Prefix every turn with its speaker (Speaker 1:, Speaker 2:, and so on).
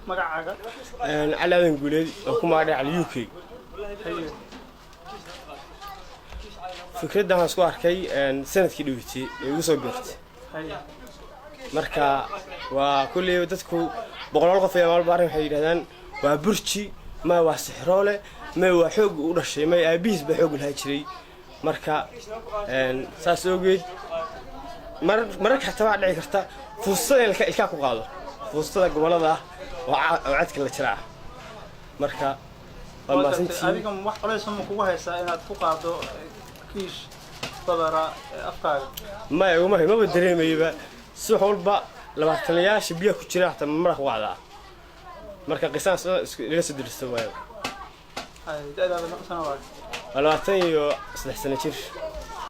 Speaker 1: magacaaga
Speaker 2: calaadan guuleed oo ku magacay al UK fikraddan aan isku arkay sanadkii dhaweytay ee ugu soo beertay marka waa kulli dadku boqolaal qof ayaa maalba arrin waxay yiraahdaan waa burji ma waa sixroole ma waa xoog u dhashay ma aabiis ba xoog lahaa jiray marka saas ogeed marka xataa dhici karta fursada ilka ku qaado fursada gobolada oo cadka la jiraa marka waa maasantii
Speaker 1: adiga wax qoleys ma kugu haysaa inaad ku qaado kiish badara afkaaga
Speaker 2: ma dareemayba si walba labaatanayaasha biyo ku jira xataa maraq wacda marka qisaas laga soo dirsto waayo
Speaker 1: ay da'daada ma qasana waa
Speaker 2: 23 sano jir